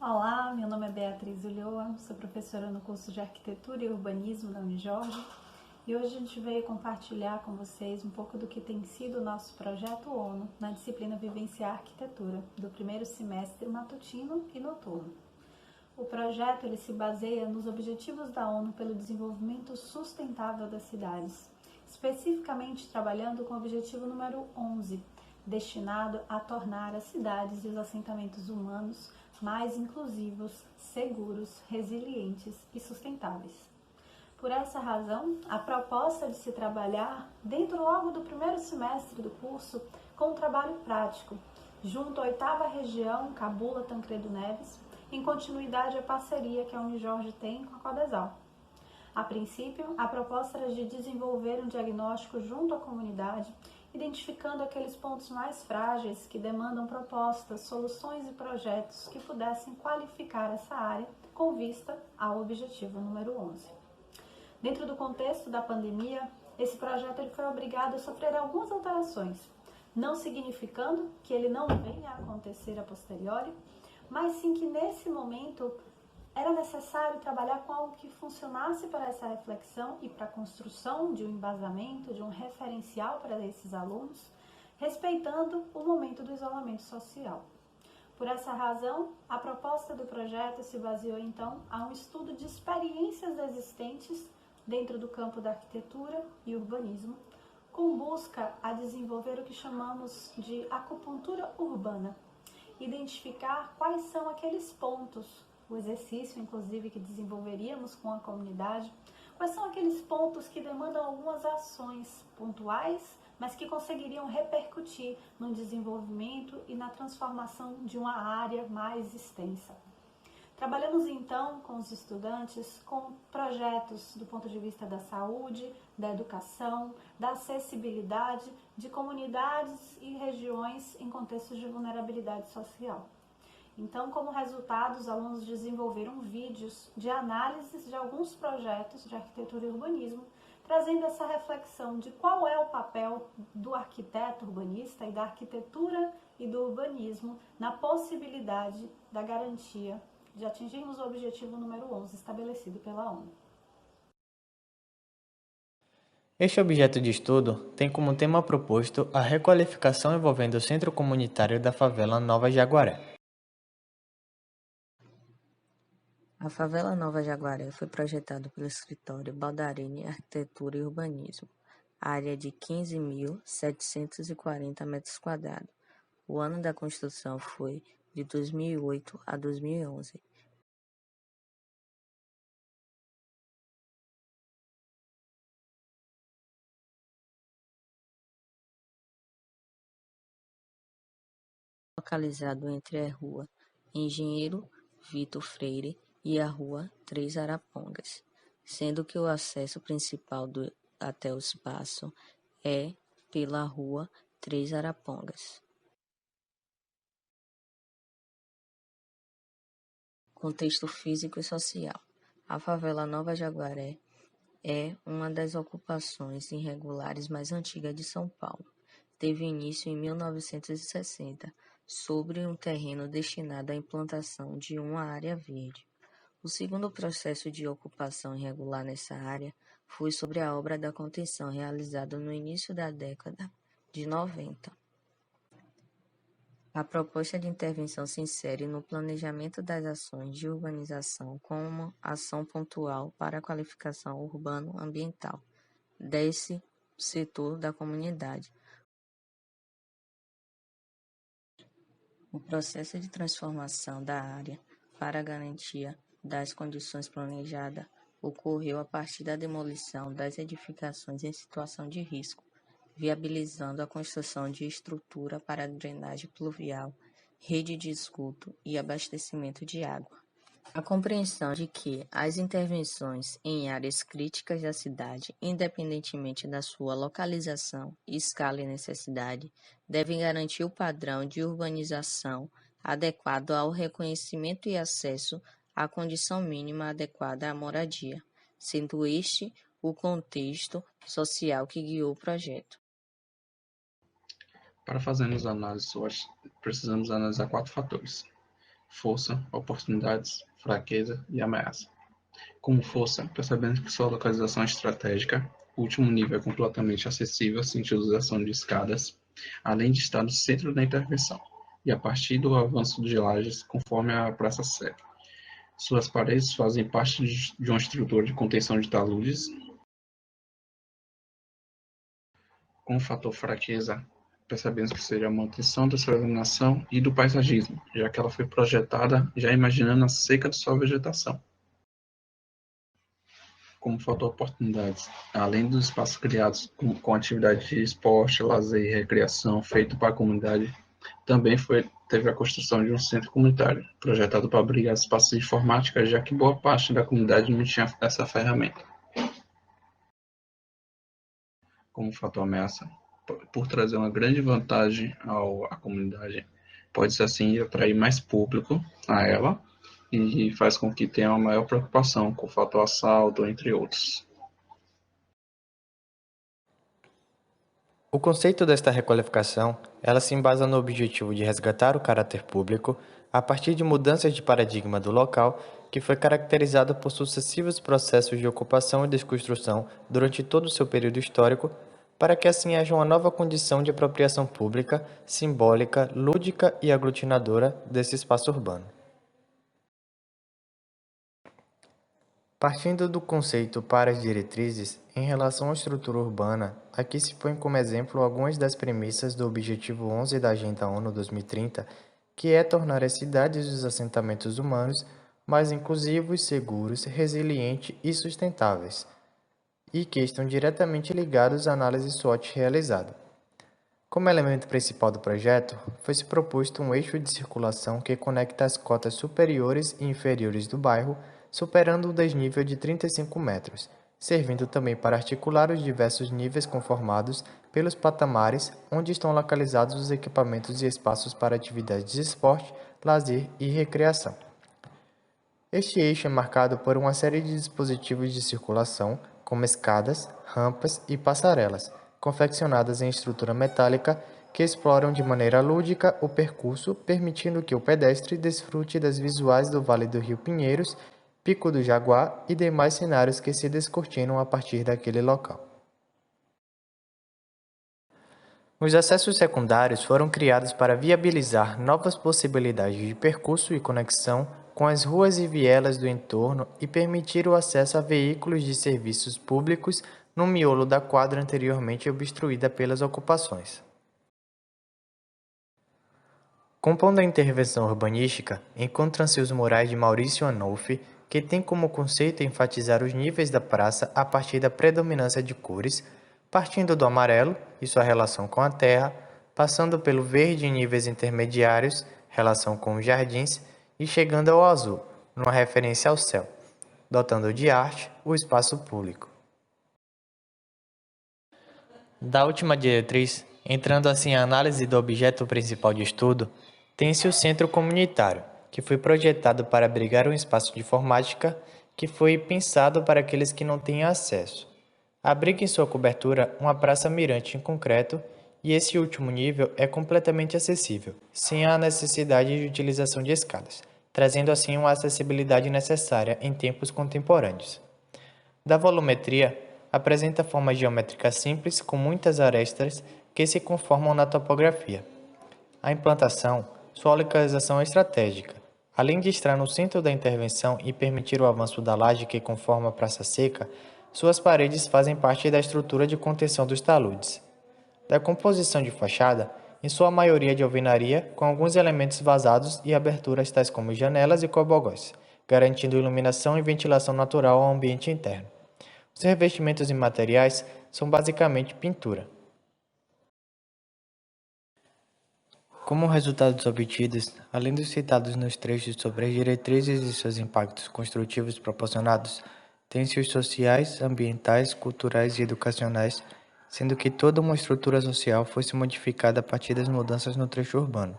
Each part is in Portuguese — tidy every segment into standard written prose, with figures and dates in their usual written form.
Olá, meu nome é Beatriz Ulloa, sou professora no curso de Arquitetura e Urbanismo da Unijorge e hoje a gente veio compartilhar com vocês um pouco do que tem sido o nosso projeto ONU na disciplina Vivenciar Arquitetura, do primeiro semestre matutino e noturno. O projeto ele se baseia nos objetivos da ONU pelo desenvolvimento sustentável das cidades, especificamente trabalhando com o objetivo número 11, destinado a tornar as cidades e os assentamentos humanos mais inclusivos, seguros, resilientes e sustentáveis. Por essa razão, a proposta é de se trabalhar dentro logo do primeiro semestre do curso com um trabalho prático, junto à 8ª região Cabula Tancredo Neves, em continuidade à parceria que a Unijorge tem com a Codesal. A princípio, a proposta era de desenvolver um diagnóstico junto à comunidade, identificando aqueles pontos mais frágeis que demandam propostas, soluções e projetos que pudessem qualificar essa área com vista ao objetivo número 11. Dentro do contexto da pandemia, esse projeto ele foi obrigado a sofrer algumas alterações, não significando que ele não venha a acontecer a posteriori, mas sim que nesse momento era necessário trabalhar com algo que funcionasse para essa reflexão e para a construção de um embasamento, de um referencial para esses alunos, respeitando o momento do isolamento social. Por essa razão, a proposta do projeto se baseou então a um estudo de experiências existentes dentro do campo da arquitetura e urbanismo, com busca a desenvolver o que chamamos de acupuntura urbana, identificar quais são aqueles pontos, o exercício inclusive que desenvolveríamos com a comunidade, quais são aqueles pontos que demandam algumas ações pontuais, mas que conseguiriam repercutir no desenvolvimento e na transformação de uma área mais extensa. Trabalhamos então com os estudantes com projetos do ponto de vista da saúde, da educação, da acessibilidade de comunidades e regiões em contextos de vulnerabilidade social. Então, como resultado, os alunos desenvolveram vídeos de análises de alguns projetos de arquitetura e urbanismo, trazendo essa reflexão de qual é o papel do arquiteto urbanista e da arquitetura e do urbanismo na possibilidade da garantia de atingirmos o objetivo número 11 estabelecido pela ONU. Este objeto de estudo tem como tema proposto a requalificação envolvendo o Centro Comunitário da Favela Nova Jaguaré. A Favela Nova Jaguaré foi projetada pelo escritório Baldarini Arquitetura e Urbanismo, área de 15.740 metros quadrados. O ano da construção foi de 2008 a 2011. Localizado entre a Rua Engenheiro Vitor Freire e a Rua Três Arapongas, sendo que o acesso principal até o espaço é pela Rua Três Arapongas. Contexto físico e social. A favela Nova Jaguaré é uma das ocupações irregulares mais antigas de São Paulo. Teve início em 1960, sobre um terreno destinado à implantação de uma área verde. O segundo processo de ocupação irregular nessa área foi sobre a obra da contenção realizada no início da década de 90. A proposta de intervenção se insere no planejamento das ações de urbanização como ação pontual para a qualificação urbano-ambiental desse setor da comunidade. O processo de transformação da área para a garantia das condições planejadas ocorreu a partir da demolição das edificações em situação de risco, viabilizando a construção de estrutura para drenagem pluvial, rede de esgoto e abastecimento de água. A compreensão de que as intervenções em áreas críticas da cidade, independentemente da sua localização, escala e necessidade, devem garantir o padrão de urbanização adequado ao reconhecimento e acesso à condição mínima adequada à moradia, sendo este o contexto social que guiou o projeto. Para fazermos a análise, precisamos analisar 4 fatores. força, oportunidades, fraqueza e ameaça. Como força, percebendo que sua localização é estratégica, o último nível é completamente acessível sem utilização de escadas, além de estar no centro da intervenção, e a partir do avanço de lajes, conforme a praça segue. Suas paredes fazem parte de uma estrutura de contenção de taludes. Com o fator fraqueza, percebemos que seria a manutenção da sua iluminação e do paisagismo, já que ela foi projetada já imaginando a seca de sua vegetação. Como fator oportunidades, além dos espaços criados com atividade de esporte, lazer e recreação feito para a comunidade, também teve a construção de um centro comunitário, projetado para abrigar espaços de informática, já que boa parte da comunidade não tinha essa ferramenta. Como fator ameaça, por trazer uma grande vantagem à comunidade, pode-se assim atrair mais público a ela e faz com que tenha uma maior preocupação com o fator assalto, entre outros. O conceito desta requalificação, ela se embasa no objetivo de resgatar o caráter público a partir de mudanças de paradigma do local, que foi caracterizado por sucessivos processos de ocupação e desconstrução durante todo o seu período histórico, para que assim haja uma nova condição de apropriação pública, simbólica, lúdica e aglutinadora desse espaço urbano. Partindo do conceito para as diretrizes, em relação à estrutura urbana, aqui se põe como exemplo algumas das premissas do Objetivo 11 da Agenda ONU 2030, que é tornar as cidades e os assentamentos humanos mais inclusivos, seguros, resilientes e sustentáveis, e que estão diretamente ligados à análise SWOT realizada. Como elemento principal do projeto, foi-se proposto um eixo de circulação que conecta as cotas superiores e inferiores do bairro, superando o desnível de 35 metros, servindo também para articular os diversos níveis conformados pelos patamares onde estão localizados os equipamentos e espaços para atividades de esporte, lazer e recreação. Este eixo é marcado por uma série de dispositivos de circulação, como escadas, rampas e passarelas, confeccionadas em estrutura metálica que exploram de maneira lúdica o percurso, permitindo que o pedestre desfrute das visuais do Vale do Rio Pinheiros, Pico do Jaguar e demais cenários que se descortinam a partir daquele local. Os acessos secundários foram criados para viabilizar novas possibilidades de percurso e conexão com as ruas e vielas do entorno e permitir o acesso a veículos de serviços públicos no miolo da quadra anteriormente obstruída pelas ocupações. Compondo a intervenção urbanística, encontram-se os murais de Maurício Anolfi, que tem como conceito enfatizar os níveis da praça a partir da predominância de cores, partindo do amarelo e sua relação com a terra, passando pelo verde em níveis intermediários, relação com os jardins, e chegando ao azul, numa referência ao céu, dotando de arte o espaço público. Da última diretriz, entrando assim a análise do objeto principal de estudo, tem-se o centro comunitário, que foi projetado para abrigar um espaço de informática que foi pensado para aqueles que não têm acesso. Abriga em sua cobertura uma praça mirante em concreto e esse último nível é completamente acessível, sem a necessidade de utilização de escadas, trazendo assim uma acessibilidade necessária em tempos contemporâneos. Da volumetria, apresenta forma geométrica simples com muitas arestas que se conformam na topografia. A implantação, sua localização é estratégica. Além de estar no centro da intervenção e permitir o avanço da laje que conforma a praça seca, suas paredes fazem parte da estrutura de contenção dos taludes. Da composição de fachada, em sua maioria de alvenaria, com alguns elementos vazados e aberturas tais como janelas e cobogós, garantindo iluminação e ventilação natural ao ambiente interno. Os revestimentos e materiais são basicamente pintura. Como resultados obtidos, além dos citados nos trechos sobre as diretrizes e seus impactos construtivos proporcionados, tem-se os sociais, ambientais, culturais e educacionais, sendo que toda uma estrutura social foi-se modificada a partir das mudanças no trecho urbano.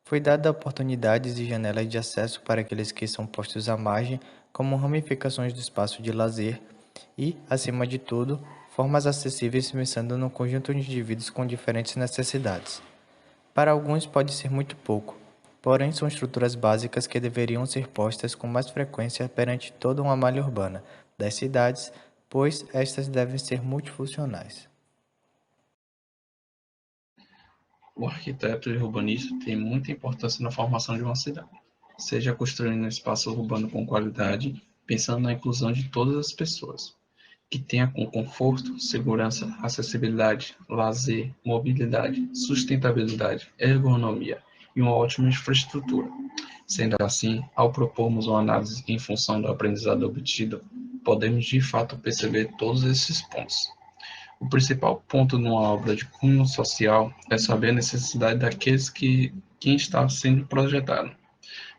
Foi dada oportunidades e janelas de acesso para aqueles que são postos à margem, como ramificações do espaço de lazer e, acima de tudo, formas acessíveis pensando no conjunto de indivíduos com diferentes necessidades. Para alguns pode ser muito pouco, porém são estruturas básicas que deveriam ser postas com mais frequência perante toda uma malha urbana das cidades, pois estas devem ser multifuncionais. O arquiteto e o urbanista têm muita importância na formação de uma cidade, seja construindo um espaço urbano com qualidade, pensando na inclusão de todas as pessoas, que tenha com conforto, segurança, acessibilidade, lazer, mobilidade, sustentabilidade, ergonomia e uma ótima infraestrutura. Sendo assim, ao propormos uma análise em função do aprendizado obtido, podemos de fato perceber todos esses pontos. O principal ponto numa obra de cunho social é saber a necessidade daqueles que quem está sendo projetado.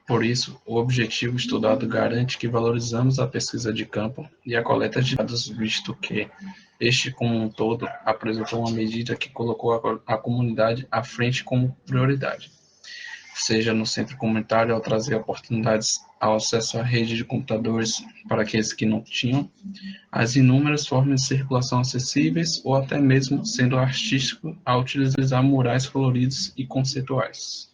Por isso, o objetivo estudado garante que valorizamos a pesquisa de campo e a coleta de dados, visto que este, como um todo, apresentou uma medida que colocou a comunidade à frente como prioridade, seja no centro comunitário ao trazer oportunidades ao acesso à rede de computadores para aqueles que não tinham, as inúmeras formas de circulação acessíveis ou até mesmo sendo artístico ao utilizar murais coloridos e conceituais.